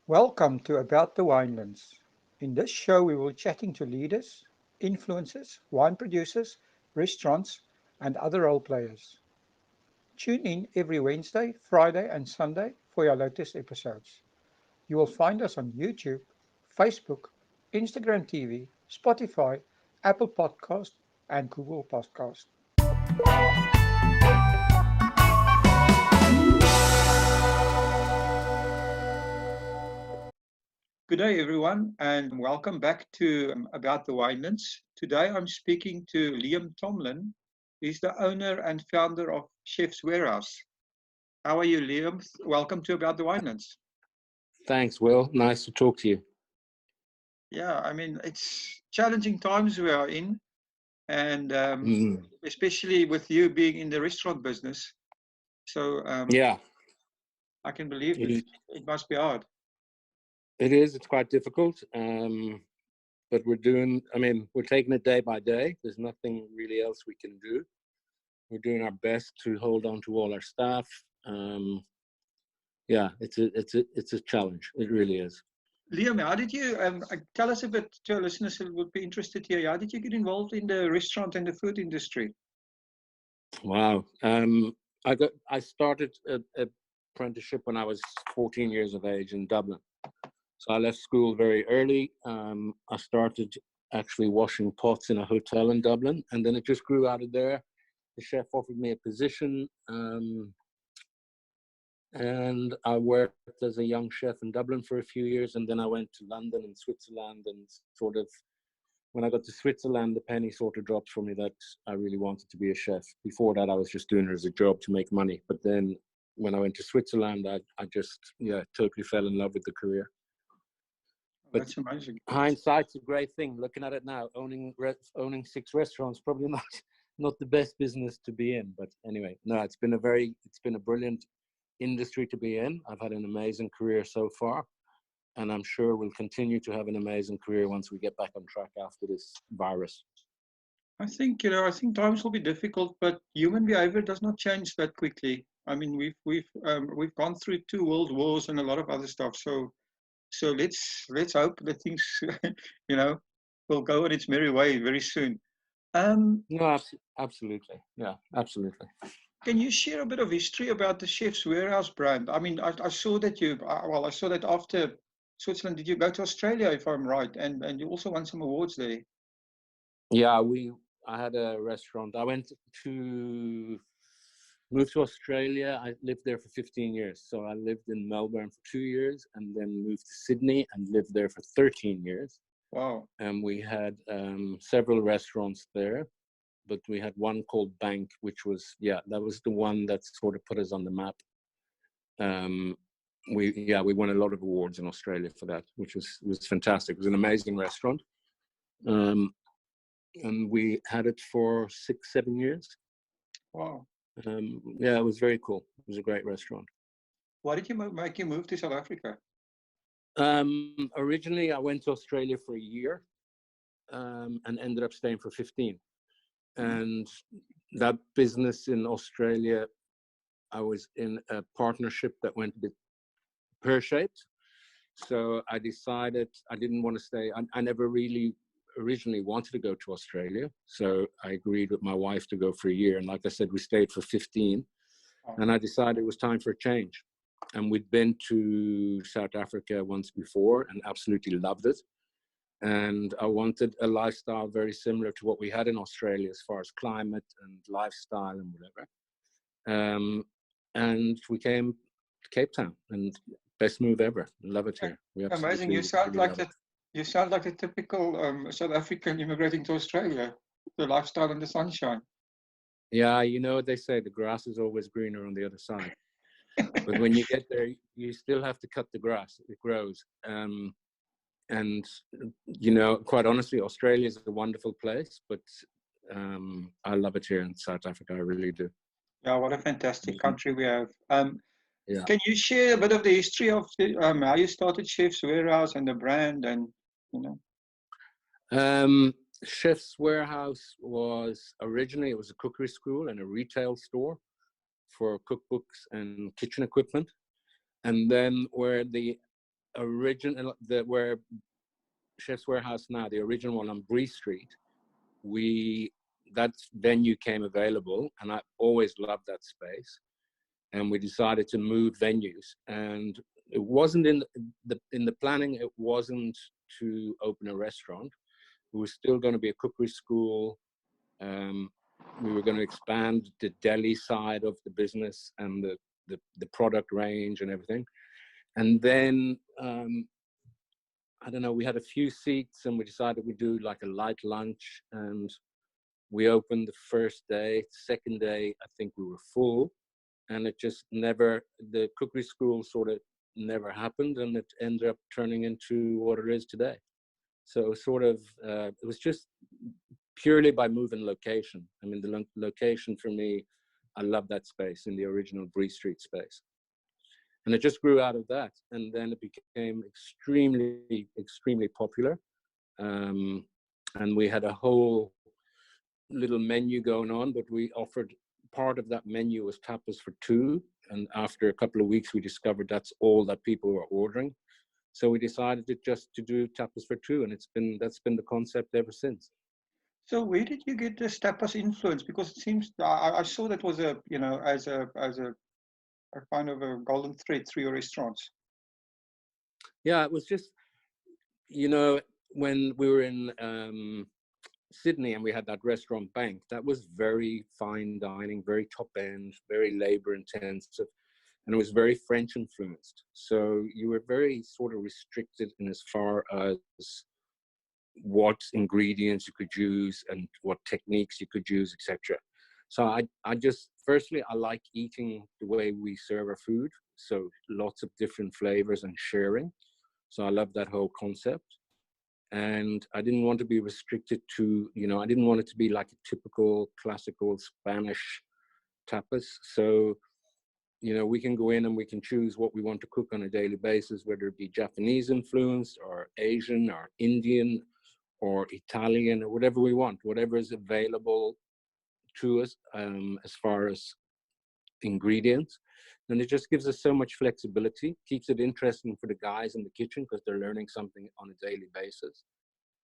Welcome to About the Winelands. In this show, we will be chatting to leaders, influencers, wine producers, restaurants, and other role players. Tune in every Wednesday, Friday, and Sunday for your latest episodes. You will find us on YouTube, Facebook, Instagram TV, Spotify, Apple Podcast, and Google Podcast. Good day, everyone, and welcome back to About the Winelands. Today I'm speaking to Liam Tomlin. He's the owner and founder of Chef's Warehouse. How are you, Liam? Welcome to About the Winelands. Thanks, Will. Nice to talk to you. Yeah, I mean, it's challenging times we are in, and Mm. especially with you being in the restaurant business. So Yeah, I can believe it it. is. It must be hard. It is. It's quite difficult, but we're doing. I mean, we're taking it day by day. There's nothing really else we can do. We're doing our best to hold on to all our staff. Yeah, it's a challenge. It really is. Liam, how did you tell us a bit to our listeners who would be interested here? How did you get involved in the restaurant and the food industry? Wow. I started a apprenticeship when I was 14 years of age in Dublin. So I left school very early. I started actually washing pots in a hotel in Dublin, and then it just grew out of there. The chef offered me a position, and I worked as a young chef in Dublin for a few years, and then I went to London and Switzerland, and sort of when I got to Switzerland, the penny sort of dropped for me that I really wanted to be a chef. Before that, I was just doing it as a job to make money. But then when I went to Switzerland, I just, totally fell in love with the career. But That's amazing. hindsight's a great thing. Looking at it now, owning 6 restaurants, probably not the best business to be in. But anyway, no, it's been a brilliant industry to be in. I've had an amazing career so far, and I'm sure we'll continue to have an amazing career once we get back on track after this virus. I think I think times will be difficult, but human behavior does not change that quickly. I mean, we've gone through 2 world wars and a lot of other stuff. So let's hope that things you know will go on its merry way very soon. Um, No, absolutely. Yeah, absolutely. can you share a bit of history about the Chef's Warehouse brand? I mean, I saw that I saw that after Switzerland, did you go to Australia, if I'm right, and you also won some awards there. Yeah, I had a restaurant. I moved to Australia. I lived there for 15 years. So I lived in Melbourne for 2 years and then moved to Sydney and lived there for 13 years. Wow. And we had several restaurants there, but we had one called Bank, which was, that was the one that sort of put us on the map. We won a lot of awards in Australia for that, which was fantastic. It was an amazing restaurant. And we had it for 6-7 years. Wow. It was very cool. It was a great restaurant. Why did you make you move to South Africa? Originally, I went to Australia for a year and ended up staying for 15. And that business in Australia, I was in a partnership that went a bit pear-shaped. So I decided I didn't want to stay. I never really originally wanted to go to Australia. So I agreed with my wife to go for a year. And like I said, we stayed for 15. And I decided it was time for a change. And we'd been to South Africa once before and absolutely loved it. And I wanted a lifestyle very similar to what we had in Australia as far as climate and lifestyle and whatever. And we came to Cape Town, and best move ever. Love it here. Amazing. You sound like that. You sound like a typical South African immigrating to Australia. The lifestyle and the sunshine. Yeah, you know what they say, the grass is always greener on the other side. But when you get there, you still have to cut the grass. It grows. And, quite honestly, Australia is a wonderful place, but I love it here in South Africa. I really do. Yeah, what a fantastic country we have. Yeah. Can you share a bit of the history of how you started Chef's Warehouse and the brand and, Chef's Warehouse was originally, it was a cookery school and a retail store for cookbooks and kitchen equipment. And then where the original, where Chef's Warehouse now, the original one on Bree Street, that venue came available, and I always loved that space. And we decided to move venues, and it wasn't in the planning. It wasn't to open a restaurant. It was still going to be a cookery school. We were going to expand the deli side of the business and the product range and everything. And then I don't know, we had a few seats, and we decided we'd do like a light lunch, and we opened the first day. Second day, I think we were full, and it just never, the cookery school sort of never happened, and it ended up turning into what it is today. So sort of, it was just purely by moving location. I mean, the location for me, I love that space in the original Bree Street space. And it just grew out of that. And then it became extremely, extremely popular. And we had a whole little menu going on, but we offered, part of that menu was tapas for two. And after a couple of weeks, we discovered that's all that people were ordering. So we decided to do tapas for two, and that's been the concept ever since. So where did you get this tapas influence? Because it seems I saw that was a as a kind of a golden thread through your restaurants. Yeah, it was just, when we were in Sydney and we had that restaurant bank, that was very fine dining, very top end, very labor intensive, and it was very French influenced. So you were very sort of restricted in as far as what ingredients you could use and what techniques you could use, etc. So I just, firstly, I like eating the way we serve our food. So lots of different flavors and sharing. So I love that whole concept. And I didn't want to be restricted to, I didn't want it to be like a typical classical Spanish tapas. So, we can go in and we can choose what we want to cook on a daily basis, whether it be Japanese influenced or Asian or Indian or Italian or whatever we want, whatever is available to us as far as ingredients. And it just gives us so much flexibility, keeps it interesting for the guys in the kitchen because they're learning something on a daily basis.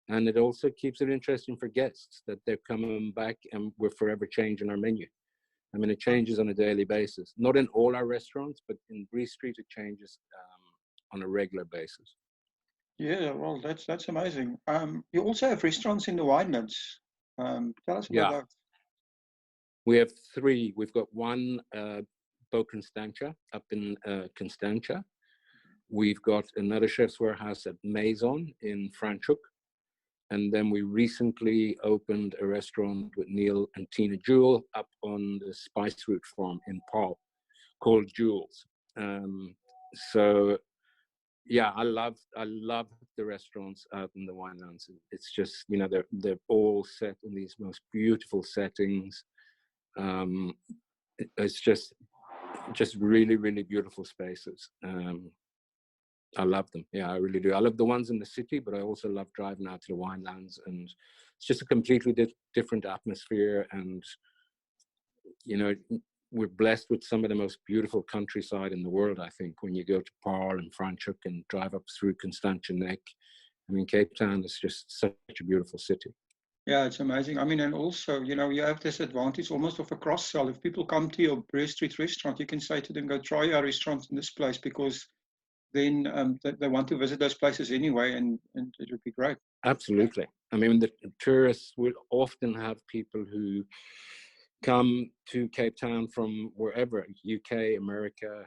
And it also keeps it interesting for guests that they're coming back and we're forever changing our menu. I mean, it changes on a daily basis. Not in all our restaurants, but in Bree Street, it changes on a regular basis. Yeah, well, that's amazing. You also have restaurants in the Winelands. Tell us about Yeah, that. we have three. We've got one, Bo Constantia, up in Constantia. We've got another Chef's Warehouse at Maison in Franschhoek. And then we recently opened a restaurant with Neil and Tina Jewell up on the Spice Root Farm in Paarl called Jewels. So yeah, I love the restaurants out in the Winelands. It's just, they're all set in these most beautiful settings. It's just really, really beautiful spaces. I love them. Yeah, I really do. I love the ones in the city, but I also love driving out to the Winelands, and it's just a completely different atmosphere. And, we're blessed with some of the most beautiful countryside in the world, I think, when you go to Paarl and Franschhoek and drive up through Constantia Neck. I mean, Cape Town is just such a beautiful city. Yeah, it's amazing. I mean, and also, you have this advantage almost of a cross sell. If people come to your Bree Street restaurant, you can say to them, go try our restaurant in this place, because then they want to visit those places anyway, and it would be great. Absolutely. I mean, the tourists will often have people who come to Cape Town from wherever, UK, America,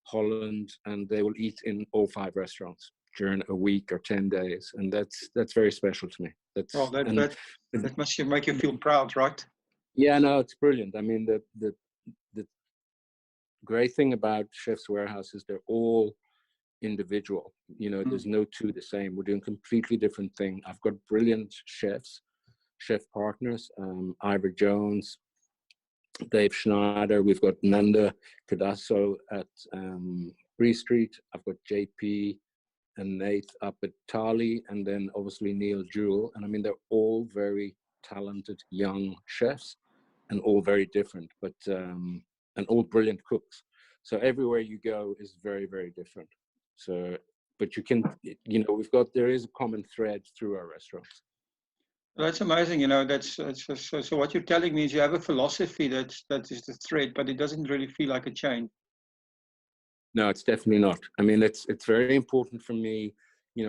Holland, and they will eat in all 5 restaurants during a week or 10 days. And that's very special to me. Well, that must make you feel proud, right? Yeah, no, it's brilliant. I mean, the great thing about Chef's Warehouse is they're all individual. There's no two the same. We're doing completely different thing. I've got brilliant chef partners, Ivor Jones, Dave Schneider. We've got Nanda Cadasso at Bree Street. I've got JP and Nate up at Tali, and then obviously Neil Jewell. And I mean, they're all very talented young chefs and all very different, but and all brilliant cooks. So everywhere you go is very, very different. So but you can, there is a common thread through our restaurants. Well, that's amazing. So what you're telling me is you have a philosophy that is the thread, but it doesn't really feel like a chain. No, it's definitely not. I mean, it's very important for me.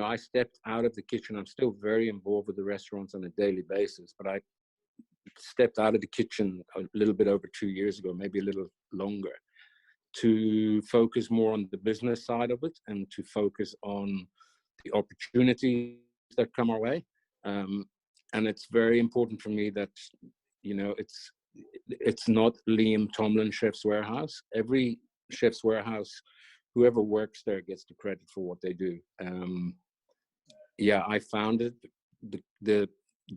I stepped out of the kitchen. I'm still very involved with the restaurants on a daily basis, but I stepped out of the kitchen a little bit over 2 years ago, maybe a little longer, to focus more on the business side of it and to focus on the opportunities that come our way. And it's very important for me that, it's not Liam Tomlin Chef's Warehouse. Every Chef's Warehouse, whoever works there gets the credit for what they do. I founded the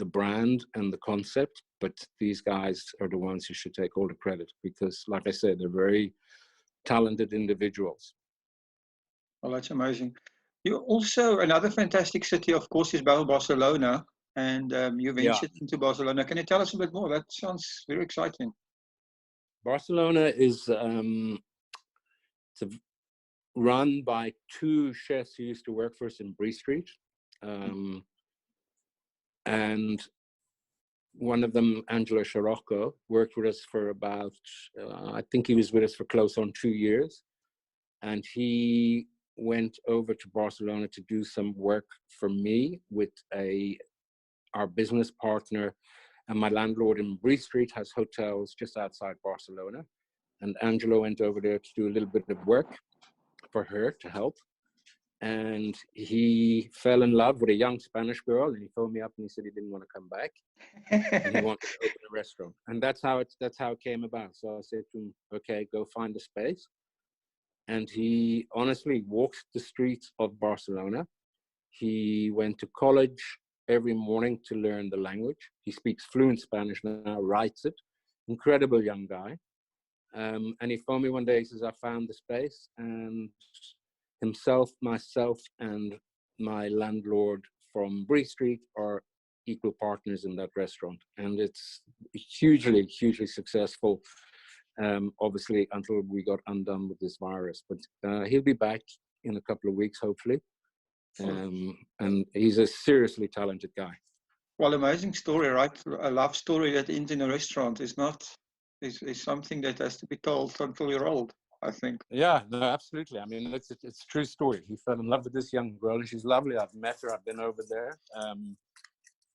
brand and the concept, but these guys are the ones who should take all the credit because, like I said, they're very talented individuals. Well, that's amazing. You also, another fantastic city, of course, is Belle Barcelona, and you ventured into Barcelona. Can you tell us a bit more? That sounds very exciting. Barcelona is run by two chefs who used to work for us in Bree Street. And one of them, Angelo Scirocco, worked with us for about, I think he was with us for close on 2 years. And he went over to Barcelona to do some work for me with our business partner. And my landlord in Bree Street has hotels just outside Barcelona. And Angelo went over there to do a little bit of work for her to help. And he fell in love with a young Spanish girl, and he phoned me up and he said he didn't want to come back and he wanted to open a restaurant. And that's how it came about. So I said to him, okay, go find a space. And he honestly walks the streets of Barcelona. He went to college every morning to learn the language. He speaks fluent Spanish now, writes it. Incredible young guy. And he phoned me one day, he says, I found the space, and himself, myself, and my landlord from Bree Street are equal partners in that restaurant. And it's hugely, hugely successful, obviously, until we got undone with this virus. But he'll be back in a couple of weeks, hopefully. And he's a seriously talented guy. Well, amazing story, right? A love story that ends in a restaurant is something that has to be told until you're old, I think. Yeah, no, absolutely. I mean, it's a true story. He fell in love with this young girl, and she's lovely. I've met her. I've been over there.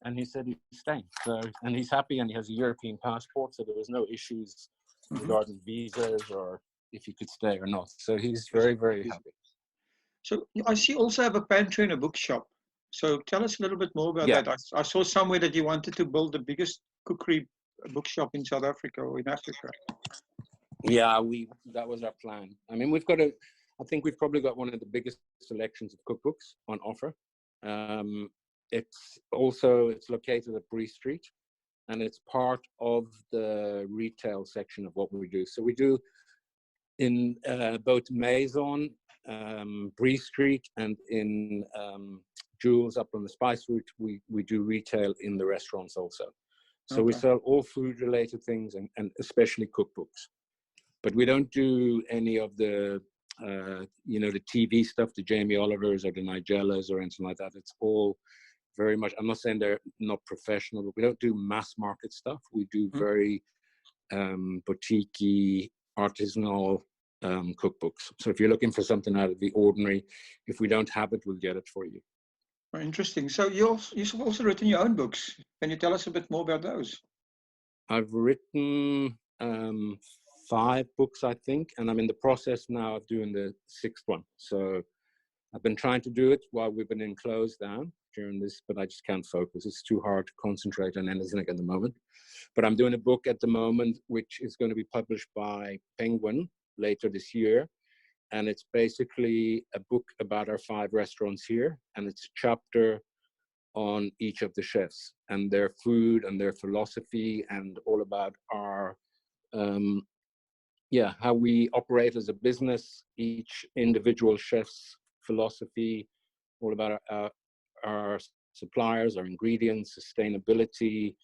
And he said he's staying. So, and he's happy, and he has a European passport, so there was no issues regarding visas or if he could stay or not. So he's very, very happy. So I see you also have a pantry and a bookshop. So tell us a little bit more about that. I saw somewhere that you wanted to build the biggest cookery bookshop in South Africa or in Africa. Yeah, that was our plan. I mean, I think we've probably got one of the biggest selections of cookbooks on offer. It's located at Bree Street, and it's part of the retail section of what we do. So we do in both Maison, Bree Street, and in Jules up on the Spice Route, we do retail in the restaurants also. So we sell all food-related things and especially cookbooks. But we don't do any of the, the TV stuff, the Jamie Olivers or the Nigellas or anything like that. It's all very much, I'm not saying they're not professional, but we don't do mass market stuff. We do very boutique-y, artisanal cookbooks. So if you're looking for something out of the ordinary, if we don't have it, we'll get it for you. Interesting. So you've also written your own books. Can you tell us a bit more about those? I've written 5 books, I think, and I'm in the process now of doing the 6th one. So I've been trying to do it while we've been in closed down during this, but I just can't focus. It's too hard to concentrate on anything at the moment. But I'm doing a book at the moment, which is going to be published by Penguin later this year. And it's basically a book about our 5 restaurants here. And it's a chapter on each of the chefs and their food and their philosophy and all about our, how we operate as a business, each individual chef's philosophy, all about our suppliers, our ingredients, sustainability.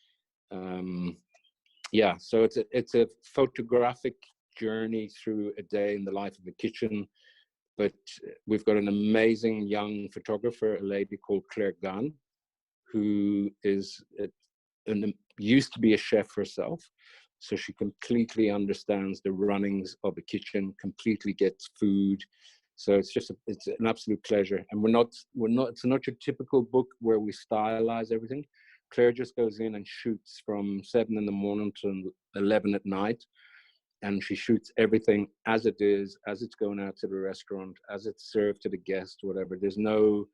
So it's a photographic journey through a day in the life of the kitchen, but we've got an amazing young photographer, a lady called Claire Gunn, who is used to be a chef herself. So she completely understands the runnings of a kitchen, completely gets food. So it's an absolute pleasure. And it's not your typical book where we stylize everything. Claire just goes in and shoots from 7 in the morning to 11 at night. And she shoots everything as it is, as it's going out to the restaurant, as it's served to the guest, whatever. There's no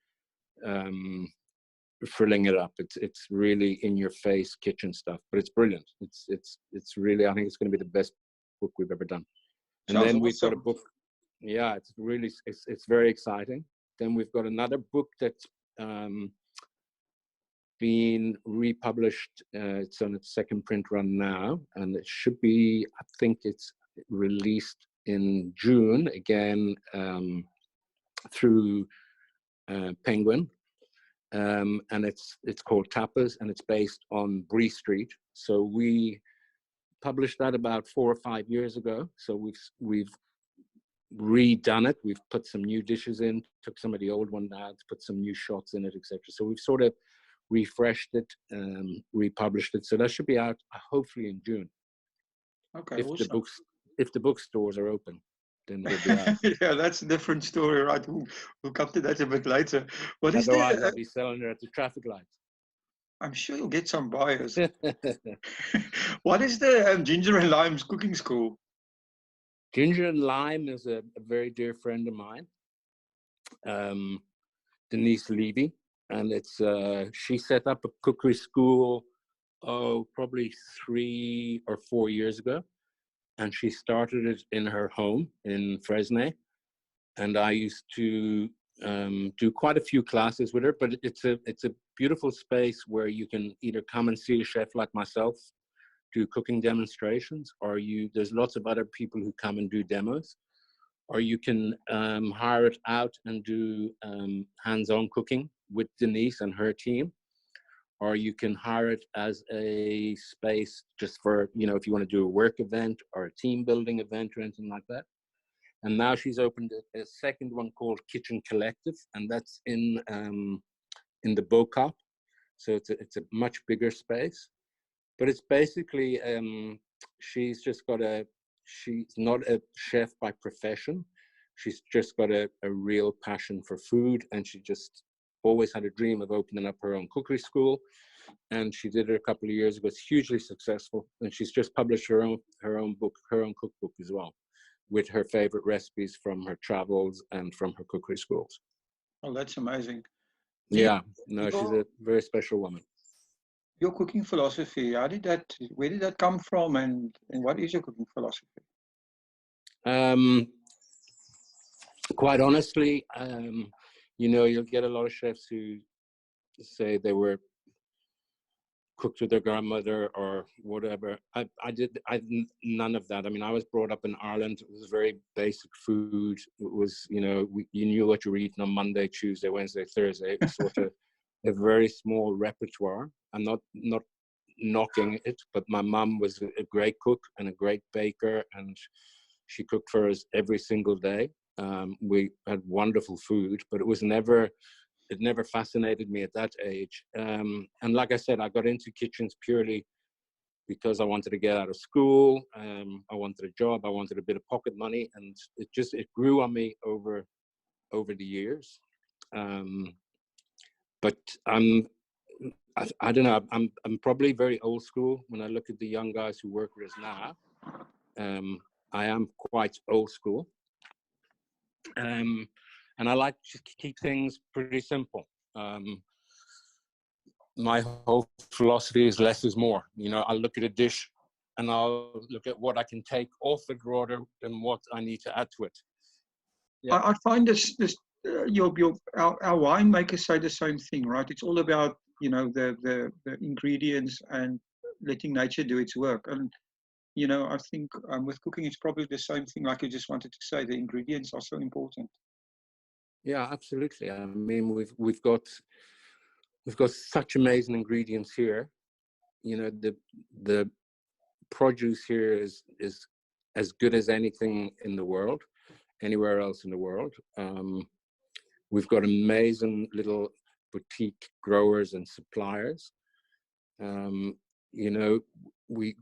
frilling it up. It's really in your face kitchen stuff, but it's brilliant. It's really, I think it's going to be the best book we've ever done. And Sounds then we've got a awesome. book. Yeah, it's very exciting. Then we've got another book that's being republished. It's on its second print run now, and it should be, I think it's released in June again, through Penguin. And it's called Tapas, and it's based on Brie Street. So we published that about 4 or 5 years ago. So we've redone it. We've put some new dishes in, took some of the old one out, put some new shots in it, etc. So we've sort of refreshed it, republished it. So that should be out hopefully in June. Okay, If awesome. the bookstores are open, then we'll be out. Yeah, that's a different story, right? We'll come to that a bit later. What is Otherwise, I'll the? be selling it at the traffic lights. I'm sure you'll get some buyers. What is the Ginger and Lime's cooking school? Ginger and Lime is a very dear friend of mine, Denise Levy, and she set up a cookery school, probably 3 or 4 years ago, and she started it in her home in Fresnay, and I used to do quite a few classes with her. But it's a beautiful space where you can either come and see a chef like myself do cooking demonstrations, or there's lots of other people who come and do demos, or you can hire it out and do hands-on cooking with Denise and her team, or you can hire it as a space just for, if you want to do a work event or a team building event or anything like that. And now she's opened a second one called Kitchen Collective, and that's in the Bookshop. So it's a much bigger space. But it's basically, she's not a chef by profession. She's just got a real passion for food, and she just always had a dream of opening up her own cookery school. And she did it a couple of years ago. It's hugely successful. And she's just published her own book, her own cookbook as well, with her favorite recipes from her travels and from her cookery schools. Oh, that's amazing. Yeah, no, she's a very special woman. Your cooking philosophy, where did that come from, and what is your cooking philosophy? Quite honestly, you'll get a lot of chefs who say they were cooked with their grandmother or whatever. I none of that. I mean, I was brought up in Ireland. It was very basic food. It was, you knew what you were eating on Monday, Tuesday, Wednesday, Thursday. It was sort of a very small repertoire. I'm not knocking it, but my mum was a great cook and a great baker, and she cooked for us every single day. We had wonderful food, but it never fascinated me at that age. And like I said, I got into kitchens purely because I wanted to get out of school. I wanted a job. I wanted a bit of pocket money, and it grew on me over the years. But I don't know. I'm probably very old school when I look at the young guys who work with us now. I am quite old school. And I like to keep things pretty simple. My whole philosophy is less is more. I'll look at a dish and I'll look at what I can take off it rather than what I need to add to it. Yeah. I find our winemakers say the same thing, right? It's all about, the ingredients and letting nature do its work. And, I think with cooking, it's probably the same thing, like you just wanted to say, the ingredients are so important. Yeah, absolutely. I mean, we've got such amazing ingredients here. The produce here is as good as anything in the world. anywhere else in the world. We've got amazing little boutique growers and suppliers. You know, we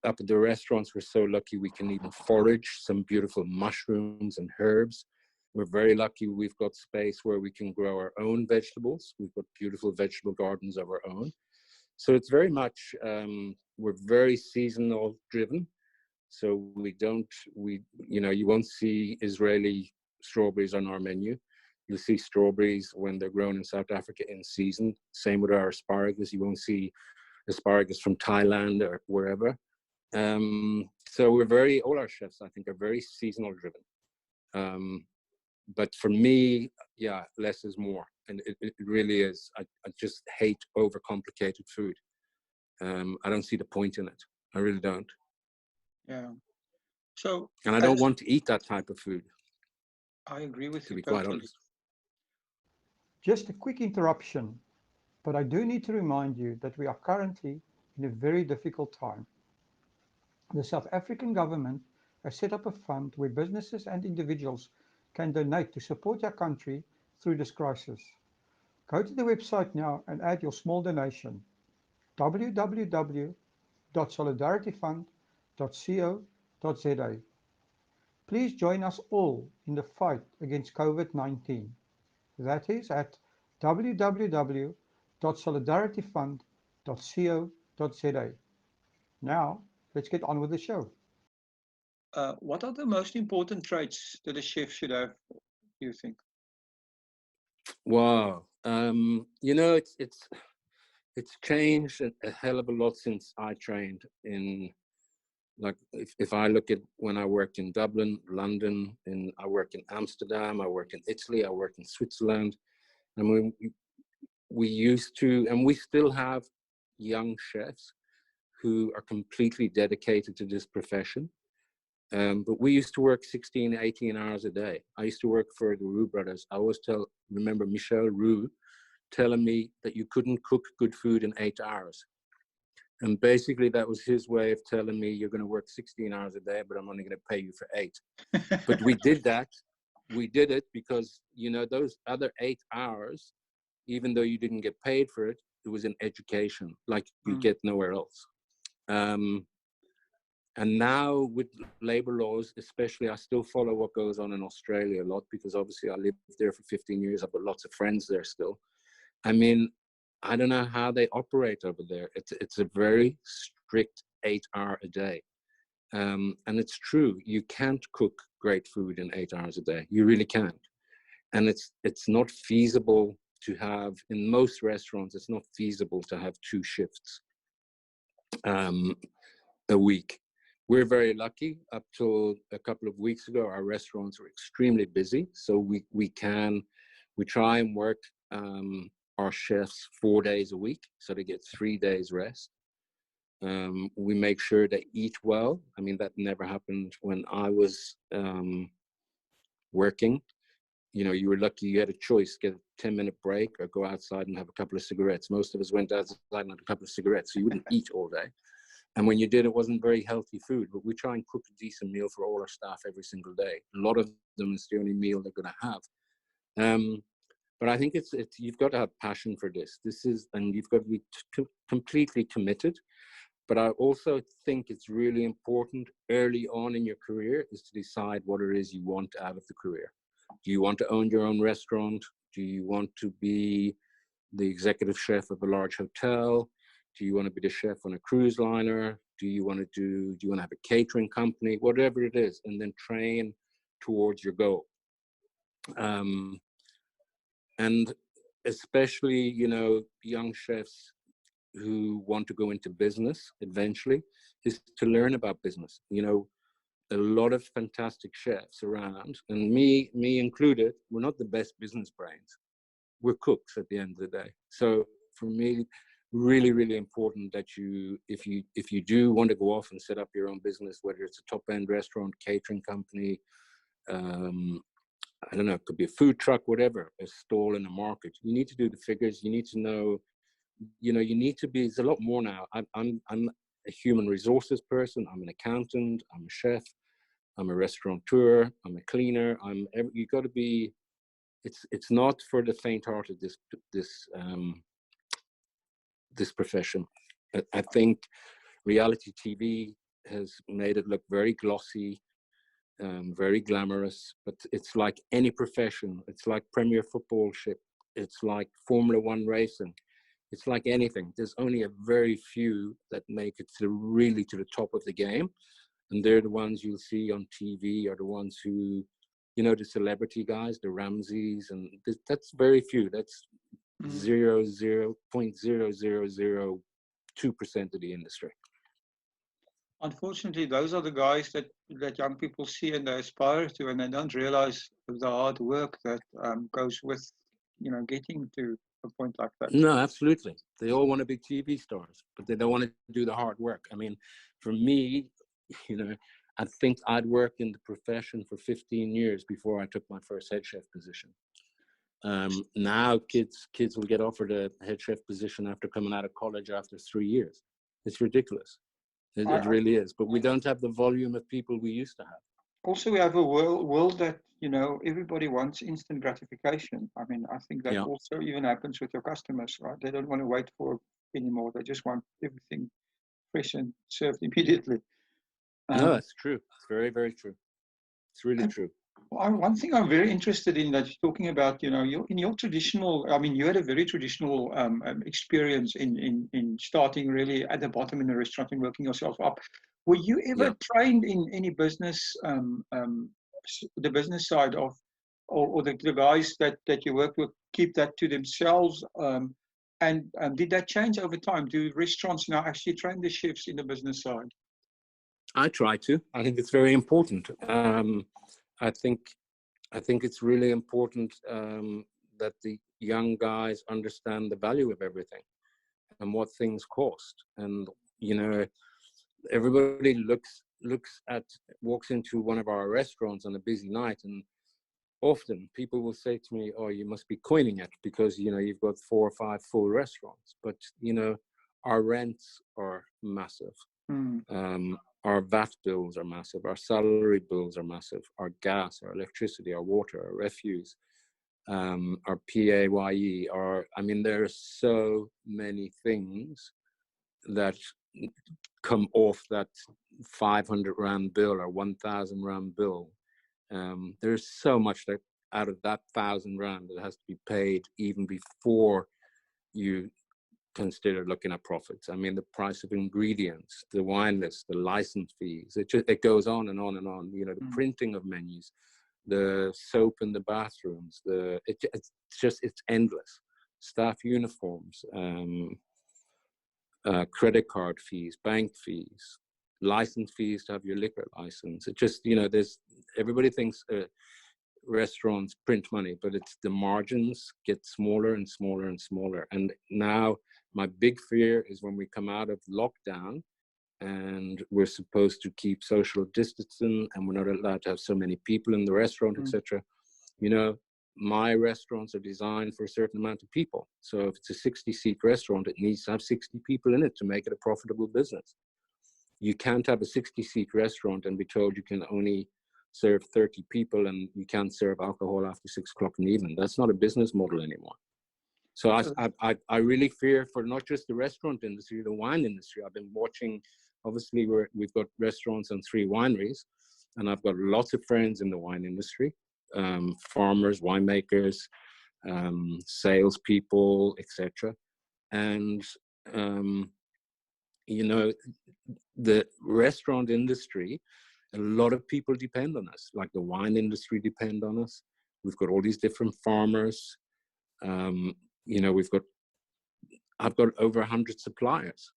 up at the restaurants, we're so lucky we can even forage some beautiful mushrooms and herbs. We're very lucky we've got space where we can grow our own vegetables. We've got beautiful vegetable gardens of our own. So it's very much, we're very seasonal driven. So you know, you won't see Israeli strawberries on our menu. You'll see strawberries when they're grown in South Africa in season. Same with our asparagus. You won't see asparagus from Thailand or wherever. So all our chefs, I think, are very seasonal driven. But for me, yeah, less is more. And it really is. I just hate overcomplicated food. I don't see the point in it. I really don't. Yeah. So, And I don't want to eat that type of food. I agree with to you be quite totally. honest. Just a quick interruption, but I do need to remind you that we are currently in a very difficult time. The South African government has set up a fund where businesses and individuals can donate to support their country through this crisis. Go to the website now and add your small donation: www.solidarityfund.co.za. Please join us all in the fight against COVID-19. That is at www.solidarityfund.co.za. Now, let's get on with the show. What are the most important traits that a chef should have, do you think? Wow. You know, it's changed a hell of a lot since I trained in, like, if I look at when I worked in Dublin, London, and I worked in Amsterdam, I worked in Italy, I worked in Switzerland. And we used to, and we still have young chefs who are completely dedicated to this profession. But we used to work 16, 18 hours a day. I used to work for the Roux brothers. I always remember Michel Roux telling me that you couldn't cook good food in 8 hours. And basically that was his way of telling me, you're going to work 16 hours a day, but I'm only going to pay you for 8. But we did that. We did it because, you know, those other 8 hours, even though you didn't get paid for it, it was an education like you get nowhere else. And now with labor laws, especially, I still follow what goes on in Australia a lot because obviously I lived there for 15 years. I've got lots of friends there still. I mean, I don't know how they operate over there. It's a very strict 8 hour a day. And it's true, you can't cook great food in 8 hours a day. You really can't. And it's not feasible to have, in most restaurants, it's not feasible to have 2 shifts a week. We're very lucky. Up till a couple of weeks ago, our restaurants were extremely busy. So we try and work our chefs 4 days a week, so they get 3 days rest. We make sure they eat well. I mean, that never happened when I was working. You know, you were lucky you had a choice, get a 10-minute break or go outside and have a couple of cigarettes. Most of us went outside and had a couple of cigarettes, so you wouldn't eat all day. And when you did, it wasn't very healthy food, but we try and cook a decent meal for all our staff every single day. A lot of them is the only meal they're going to have. But I think it's you've got to have passion for this. And you've got to be completely committed. But I also think it's really important early on in your career is to decide what it is you want out of the career. Do you want to own your own restaurant? Do you want to be the executive chef of a large hotel? Do you want to be the chef on a cruise liner? Do you want to have a catering company? Whatever it is, and then train towards your goal. And especially, you know, young chefs who want to go into business eventually is to learn about business. You know, a lot of fantastic chefs around, and me included, we're not the best business brains. We're cooks at the end of the day. So for me, really, really important that if you do want to go off and set up your own business, whether it's a top-end restaurant, catering company, I don't know, it could be a food truck, whatever, a stall in the market. You need to do the figures. You need to know, you know, you need to be, there's a lot more now. I'm a human resources person. I'm an accountant. I'm a chef. I'm a restaurateur, I'm a cleaner, you got to be, it's not for the faint-hearted, this profession. I think reality TV has made it look very glossy, very glamorous, but it's like any profession. It's like Premier Football ship. It's like Formula One racing. It's like anything. There's only a very few that make it really to the top of the game. And they're the ones you'll see on TV, are the ones who, you know, the celebrity guys, the Ramses, and that's very few. That's 0.0002% of the industry. Unfortunately, those are the guys that young people see and they aspire to, and they don't realize the hard work that goes with, you know, getting to a point like that. No, absolutely. They all want to be TV stars, but they don't want to do the hard work. I mean, for me, you know, I think I'd worked in the profession for 15 years before I took my first head chef position. Now kids will get offered a head chef position after coming out of college after 3 years. It's ridiculous. It really is. But we don't have the volume of people we used to have. Also, we have a world that, you know, everybody wants instant gratification. I mean, I think that also even happens with your customers, right? They don't want to wait for anymore. They just want everything fresh and served immediately. No, that's true. It's very, very true. It's really true. One thing I'm very interested in that you're talking about, you know, in your traditional, I mean, you had a very traditional experience in starting really at the bottom in the restaurant and working yourself up. Were you ever trained in any business, the business side of, or the guys that you work with keep that to themselves? And did that change over time? Do restaurants now actually train the chefs in the business side? I try to. I think it's very important. I think it's really important that the young guys understand the value of everything and what things cost. And you know, everybody walks into one of our restaurants on a busy night, and often people will say to me, "Oh, you must be coining it because you know you've got 4 or 5 full restaurants." But you know, our rents are massive. Our VAT bills are massive. Our salary bills are massive. Our gas, our electricity, our water, our refuse, our PAYE. I mean, there are so many things that come off that 500 rand bill or 1,000 rand bill. There's so much that out of that 1,000 rand that has to be paid even before you consider looking at profits. I mean, the price of ingredients, the wine list, the license fees, it goes on and on and on. You know, the printing of menus, the soap in the bathrooms, it's endless. Staff uniforms, credit card fees, bank fees, license fees to have your liquor license. It just, you know, everybody thinks restaurants print money, but it's the margins get smaller and smaller and smaller. And now my big fear is when we come out of lockdown and we're supposed to keep social distancing and we're not allowed to have so many people in the restaurant, etc. You know, my restaurants are designed for a certain amount of people. So if it's a 60-seat restaurant, it needs to have 60 people in it to make it a profitable business. You can't have a 60-seat restaurant and be told you can only serve 30 people and you can't serve alcohol after 6 o'clock in the evening. That's not a business model anymore. So I really fear for not just the restaurant industry, the wine industry. I've been watching, obviously we've got restaurants and 3 wineries, and I've got lots of friends in the wine industry, farmers, winemakers, salespeople, etc. And, you know, the restaurant industry, a lot of people depend on us, like the wine industry depend on us. We've got all these different farmers. You know, I've got over 100 suppliers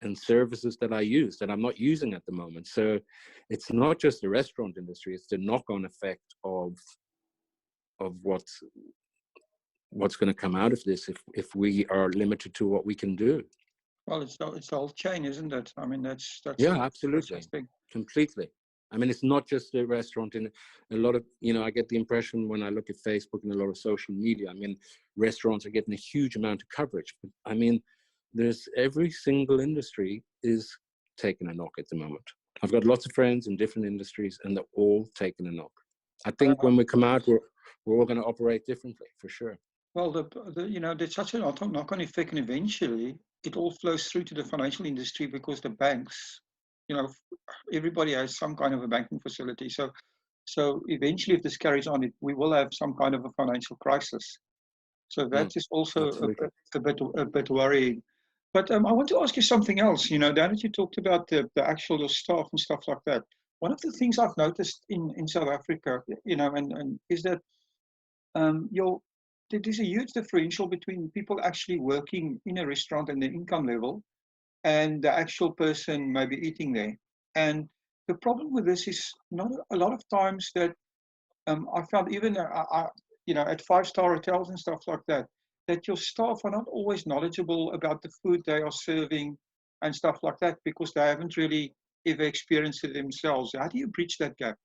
and services that I use that I'm not using at the moment. So it's not just the restaurant industry, it's the knock-on effect of what's going to come out of this if we are limited to what we can do. Well, it's the whole chain, isn't it? I mean, that's yeah, absolutely, completely. I mean, it's not just a restaurant. In a lot of, you know, I get the impression when I look at Facebook and a lot of social media, I mean, restaurants are getting a huge amount of coverage. But I mean, every single industry is taking a knock at the moment. I've got lots of friends in different industries, and they're all taking a knock. I think Uh, when we come out, we're all going to operate differently, for sure. well, there's such a knock-on effect, and eventually it all flows through to the financial industry because the banks, you know, everybody has some kind of a banking facility. So eventually, if this carries on, we will have some kind of a financial crisis. So Mm, that is also absolutely. a bit worrying. But I want to ask you something else. You know, now that you talked about the actual staff and stuff like that, one of the things I've noticed in South Africa, you know, and is that your there's a huge differential between people actually working in a restaurant and their income level and the actual person maybe eating there. And the problem with this is not a lot of times that I found even you know, at five-star hotels and stuff like that, that your staff are not always knowledgeable about the food they are serving and stuff like that because they haven't really ever experienced it themselves. How do you bridge that gap?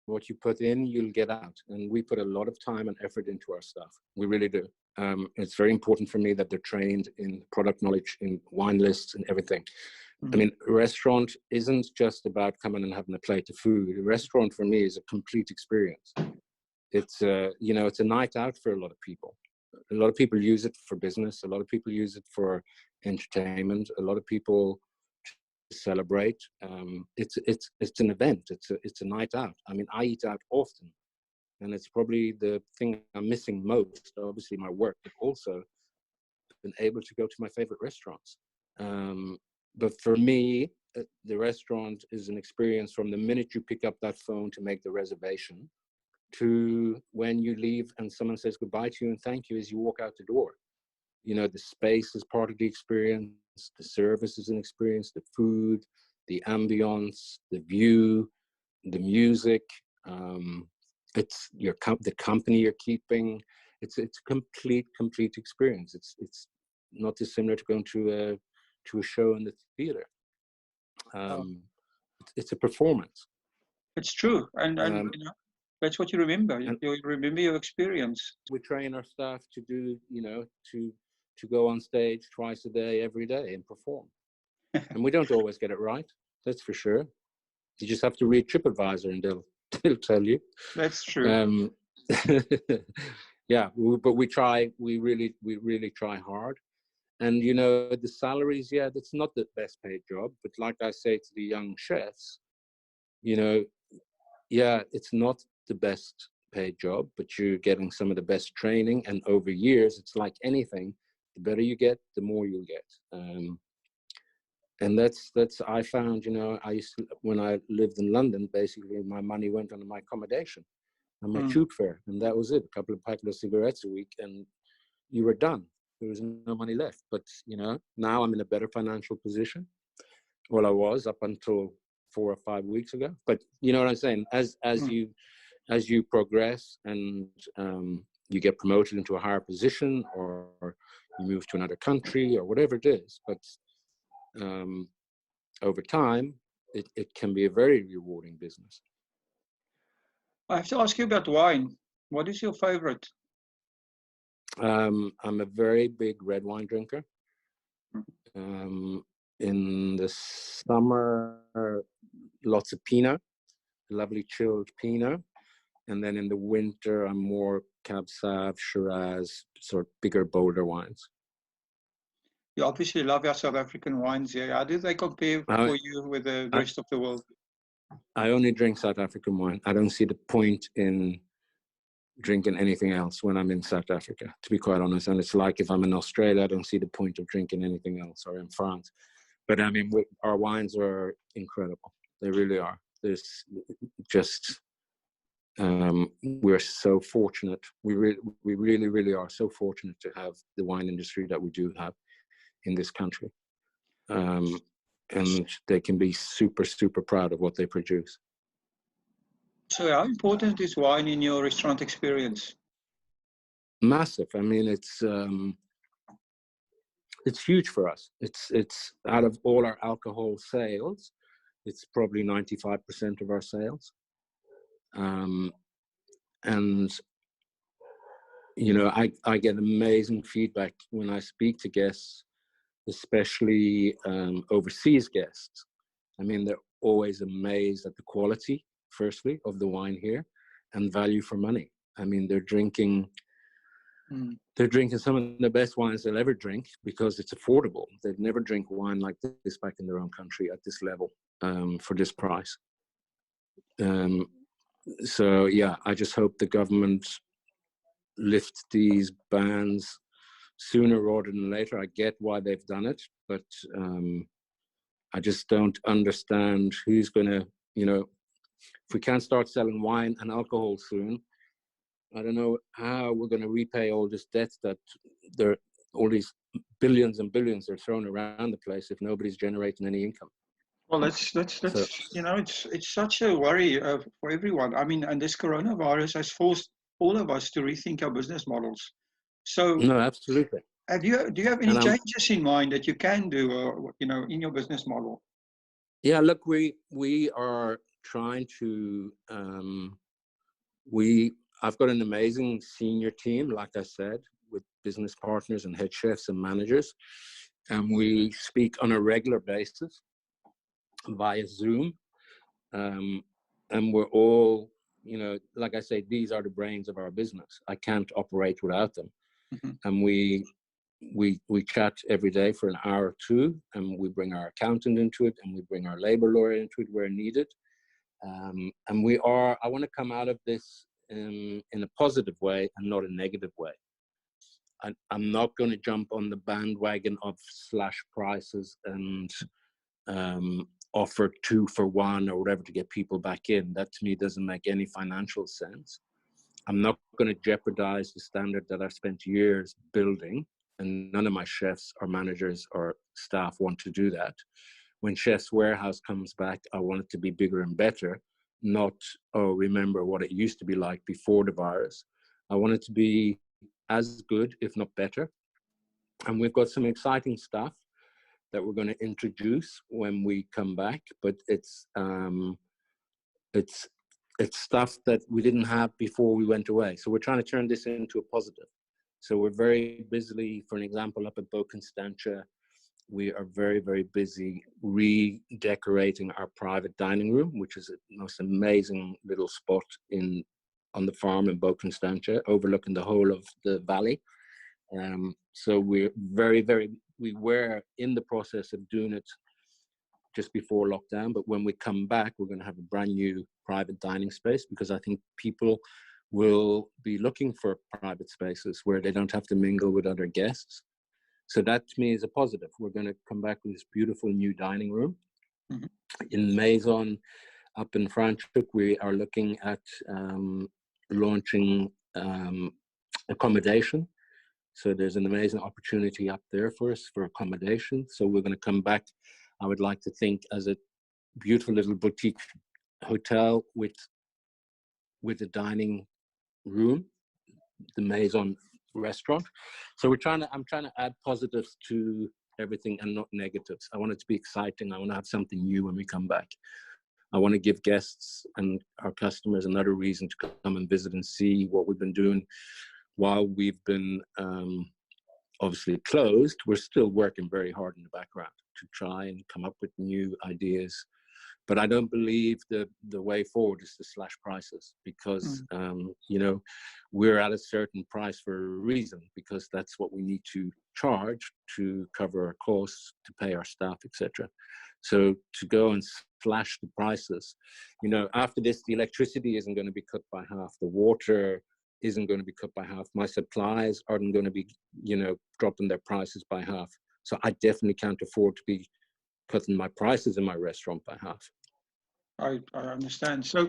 What you put in, you'll get out. And we put a lot of time and effort into our stuff. We really do. It's very important for me that they're trained in product knowledge, in wine lists and everything. I mean, a restaurant isn't just about coming and having a plate of food. A restaurant for me is a complete experience. It's you know, it's a night out for a lot of people. A lot of people use it for business. A lot of people use it for entertainment. A lot of people celebrate. It's an event. It's a night out. I mean, I eat out often, and it's probably the thing I'm missing most. Obviously, my work, but also been able to go to my favorite restaurants. But for me, the restaurant is an experience from the minute you pick up that phone to make the reservation to when you leave and someone says goodbye to you and thank you as you walk out the door. You know, the space is part of the experience, the service is an experience, the food, the ambience, the view, the music, it's the company you're keeping. It's a complete experience. It's not dissimilar to going to a show in the theater. Um, It's a performance. it's true, and Um, you know, that's what you remember. and You remember your experience. we train our staff to do, you know, to go on stage twice a day, every day, and perform. And we don't always get it right. That's for sure. You just have to read TripAdvisor, and they'll tell you. That's true. Um, yeah, but we try. We really try hard. And you know, the salaries, yeah, that's not the best paid job. But like I say to the young chefs, you know, yeah, it's not the best paid job, but you're getting some of the best training. And over years, it's like anything: the better you get, the more you'll get. And that's I found, you know, I used to, when I lived in London, basically my money went on my accommodation and my Mm. tube fare, and that was it. A couple of packets of cigarettes a week, and you were done. There was no money left. But you know, now I'm in a better financial position. Well, I was up until 4 or 5 weeks ago. But you know what I'm saying? Mm. As you progress and you get promoted into a higher position, or you move to another country, or whatever it is, but over time, it can be a very rewarding business. I have to ask you about wine. What is your favorite? I'm a very big red wine drinker. In the summer, lots of Pinot, lovely chilled Pinot. And then in the winter, I'm more Cab Sauv, Shiraz, sort of bigger, bolder wines. You obviously love our South African wines here. How do they compare I, for you with the I, rest of the world? I only drink South African wine. I don't see the point in drinking anything else when I'm in South Africa, to be quite honest. And it's like if I'm in Australia, I don't see the point of drinking anything else, or in France. But I mean, our wines are incredible. They really are. There's just, we're so fortunate. We really are so fortunate to have the wine industry that we do have in this country. And they can be super proud of what they produce. So how important is wine in your restaurant experience? Massive. I mean, it's huge for us. It's out of all our alcohol sales, it's probably 95% of our sales. And you know, I get amazing feedback when I speak to guests, especially overseas guests. I mean, they're always amazed at the quality, firstly, of the wine here, and value for money. I mean, they're drinking some of the best wines they'll ever drink because it's affordable. They'd never drink wine like this back in their own country at this level, for this price. So yeah, I just hope the government lifts these bans sooner rather than later. I get why they've done it, but I just don't understand who's going to, if we can't start selling wine and alcohol soon, I don't know how we're going to repay all this debt that all these billions and billions are thrown around the place if nobody's generating any income. Well, that's So, it's such a worry for everyone. I mean, and this coronavirus has forced all of us to rethink our business models. So, no, absolutely. do you have any And changes in mind that you can do, or in your business model? yeah, look, we are trying to I've got an amazing senior team, like I said, with business partners and head chefs and managers, and we speak on a regular basis via Zoom, and we're all, like I say, these are the brains of our business. I can't operate without them. And we chat every day for an hour or two, and we bring our accountant into it, and we bring our labor lawyer into it where needed. And I want to come out of this in a positive way and not a negative way. I'm not going to jump on the bandwagon of slash prices and offer 2 for 1 or whatever to get people back in. That to me doesn't make any financial sense. I'm not going to jeopardize the standard that I've spent years building, and none of my chefs or managers or staff want to do that. When Chef's Warehouse comes back, I want it to be bigger and better, not, remember what it used to be like before the virus. I want it to be as good, if not better. And we've got some exciting stuff that we're going to introduce when we come back, but it's stuff that we didn't have before we went away. So we're trying to turn this into a positive. So we're very busily, for an example, up at Bow Constantia, we are very, very busy redecorating our private dining room, which is a most amazing little spot on the farm in Bow Constantia, overlooking the whole of the valley. So we were in the process of doing it just before lockdown, but when we come back, we're going to have a brand new private dining space, because I think people will be looking for private spaces where they don't have to mingle with other guests. So that to me is a positive. We're going to come back with this beautiful new dining room. In Maison, up in Franschhoek, we are looking at launching accommodation. So there's an amazing opportunity up there for us for accommodation. So we're going to come back, I would like to think, as a beautiful little boutique hotel with a dining room, the Maison restaurant. So I'm trying to add positives to everything and not negatives. I want it to be exciting. I want to have something new when we come back. I want to give guests and our customers another reason to come and visit and see what we've been doing while we've been obviously closed. We're still working very hard in the background to try and come up with new ideas. But I don't believe the way forward is to slash prices, because we're at a certain price for a reason, because that's what we need to charge to cover our costs, to pay our staff, etc. So to go and slash the prices, after this, the electricity isn't going to be cut by half, the water isn't going to be cut by half, my supplies aren't going to be, dropping their prices by half. So I definitely can't afford to be cutting my prices in my restaurant by half. I understand. So,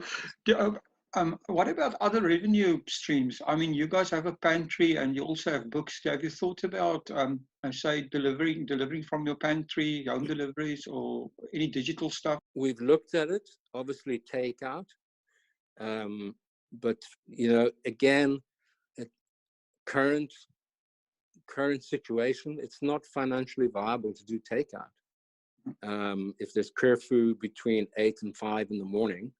what about other revenue streams? I mean, you guys have a pantry and you also have books. Have you thought about, say, delivering from your pantry, home deliveries, or any digital stuff? We've looked at it, obviously takeout, but again, current situation, it's not financially viable to do takeout. If there's curfew between 8 and 5 in the morning,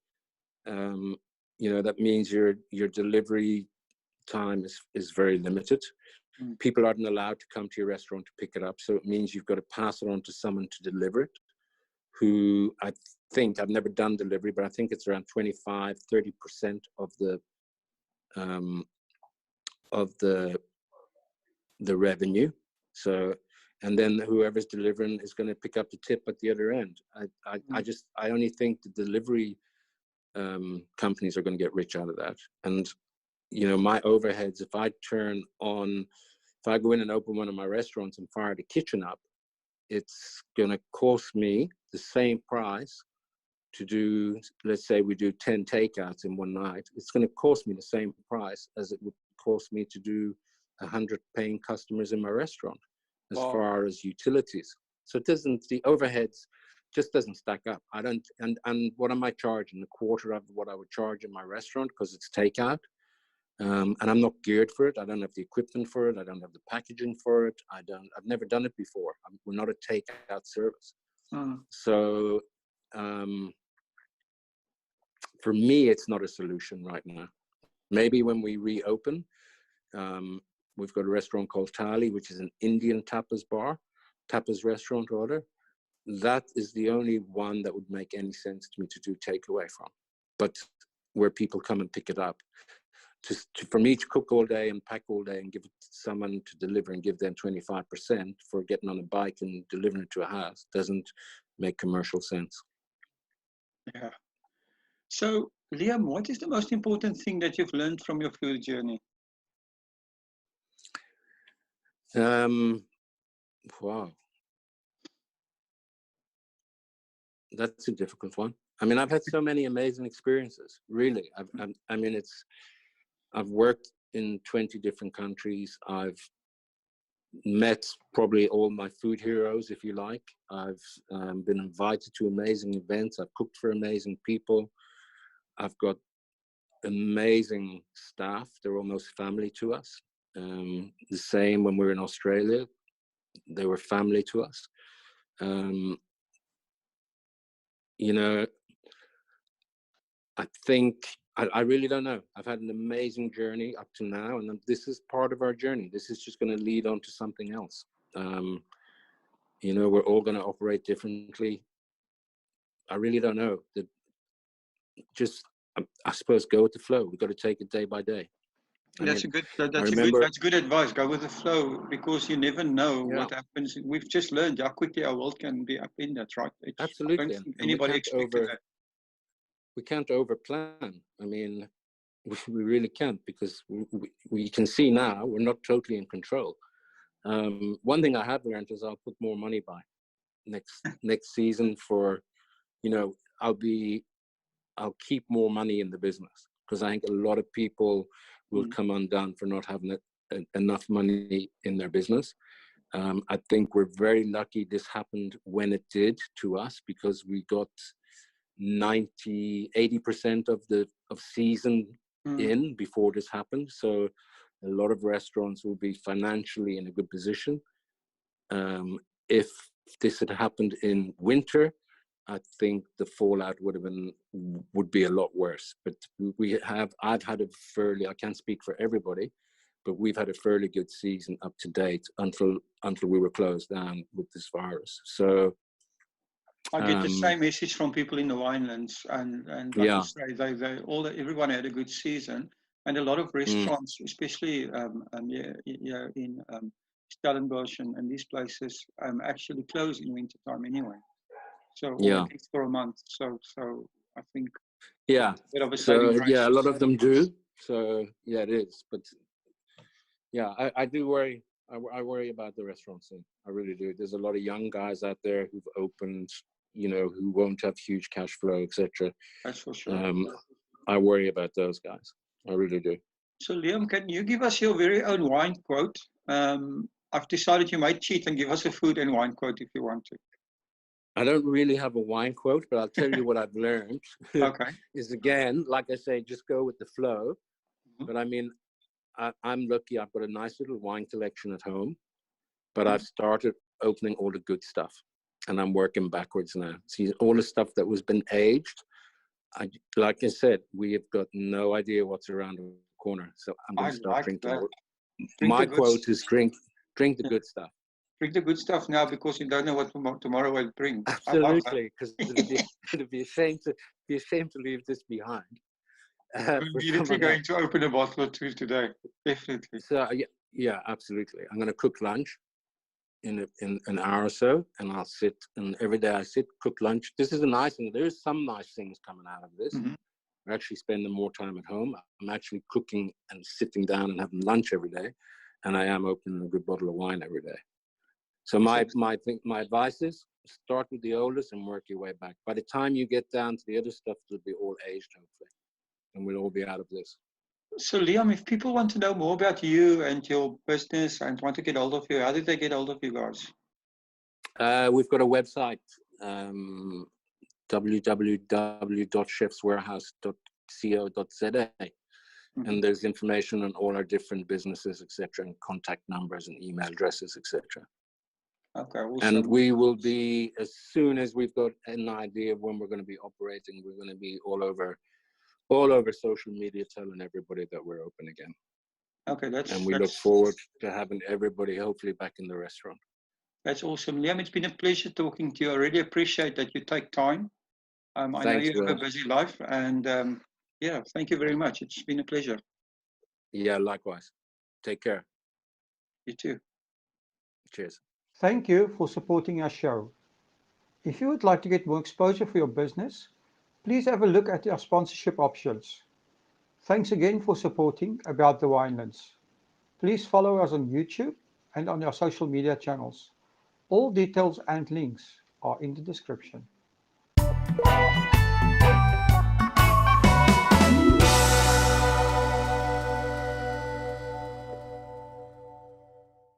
that means your delivery time is very limited. People aren't allowed to come to your restaurant to pick it up, so it means you've got to pass it on to someone to deliver it. who I think, I've never done delivery, but I think it's around 25-30% of the revenue. So, and then whoever's delivering is going to pick up the tip at the other end. I only think the delivery companies are going to get rich out of that. And you know, my overheads, if I go in and open one of my restaurants and fire the kitchen up, it's going to cost me the same price to do, let's say we do 10 takeouts in one night. It's going to cost me the same price as it would cost me to do 100 paying customers in my restaurant, as far as utilities. So it doesn't, the overheads just doesn't stack up. I don't, and what am I charging? A quarter of what I would charge in my restaurant because it's takeout. And I'm not geared for it. I don't have the equipment for it. I don't have the packaging for it. I've never done it before. We're not a takeout service. So for me, it's not a solution right now. Maybe when we reopen, we've got a restaurant called Thali, which is an Indian tapas restaurant order. That is the only one that would make any sense to me to do takeaway from, but where people come and pick it up. For me to cook all day and pack all day and give it to someone to deliver and give them 25% for getting on a bike and delivering it to a house doesn't make commercial sense. Yeah. So, Liam, what is the most important thing that you've learned from your food journey? Wow. That's a difficult one. I mean, I've had so many amazing experiences, really. I've worked in 20 different countries. I've met probably all my food heroes, if you like. I've been invited to amazing events. I've cooked for amazing people. I've got amazing staff. They're almost family to us. The same when we were in Australia. They were family to us. You know, I think, I really don't know. I've had an amazing journey up to now, and this is part of our journey. This is just going to lead on to something else. You know, we're all going to operate differently. I really don't know. Just, I suppose, go with the flow. We've got to take it day by day. That's good advice. Go with the flow, because you never know what happens. We've just learned how quickly our world can be upended, right? Absolutely. I don't think anybody expected that. We can't overplan. I mean, we really can't, because we can see now we're not totally in control. One thing I have learned is I'll put more money by next season for, you know, I'll keep more money in the business, because I think a lot of people will come undone for not having enough money in their business. I think we're very lucky this happened when it did to us, because we got 80% of season in before this happened. So a lot of restaurants will be financially in a good position. If this had happened in winter, I think the fallout would be a lot worse. But I've had I can't speak for everybody, but we've had a fairly good season up to date until we were closed down with this virus. So I get the same message from people in the Winelands, and like you say, everyone had a good season, and a lot of restaurants, especially in Stellenbosch and these places, actually close in wintertime anyway. So at least for a month. So I think a bit of a saving grace. A lot of them do. So it is. But I do worry. I worry about the restaurant scene. I really do. There's a lot of young guys out there who've opened, you know, who won't have huge cash flow, etc. That's for sure. I worry about those guys. I really do. So Liam, can you give us your very own wine quote? I've decided you might cheat and give us a food and wine quote if you want to. I don't really have a wine quote, but I'll tell you what I've learned. Okay. Is, again, like I say, just go with the flow. But I mean, I'm lucky. I've got a nice little wine collection at home, but I've started opening all the good stuff, and I'm working backwards now. See, all the stuff that was been aged, like I said, we have got no idea what's around the corner. So I'm going to start drinking. My quote is drink the good stuff. Bring the good stuff now because you don't know what tomorrow will bring. I love that. Absolutely, because it'd be a shame to leave this behind I'm for immediately someone going else. to open a bottle or two today. Definitely. So yeah, absolutely. I'm going to cook lunch in an hour or so, and I'll sit. And every day I sit, cook lunch. This is a nice thing. There's some nice things coming out of this. Mm-hmm. We're actually spending more time at home. I'm actually cooking and sitting down and having lunch every day, and I am opening a good bottle of wine every day. So my advice is start with the oldest and work your way back. By the time you get down to the other stuff, it'll be all aged, hopefully, and we'll all be out of this. So, Liam, if people want to know more about you and your business and want to get hold of you, how did they get hold of you guys? We've got a website, www.chefswarehouse.co.za, and there's information on all our different businesses, etc., and contact numbers and email addresses, etc. Okay, awesome. And we will be, as soon as we've got an idea of when we're going to be operating, we're going to be all over social media telling everybody that we're open again. Okay, and we look forward to having everybody hopefully back in the restaurant. That's awesome. Liam, it's been a pleasure talking to you. I really appreciate that you take time. I know you have a busy life, and yeah, thank you very much. It's been a pleasure. Yeah, likewise. Take care. You too. Cheers. Thank you for supporting our show. If you would like to get more exposure for your business, please have a look at our sponsorship options. Thanks again for supporting About the Winelands. Please follow us on YouTube and on our social media channels. All details and links are in the description.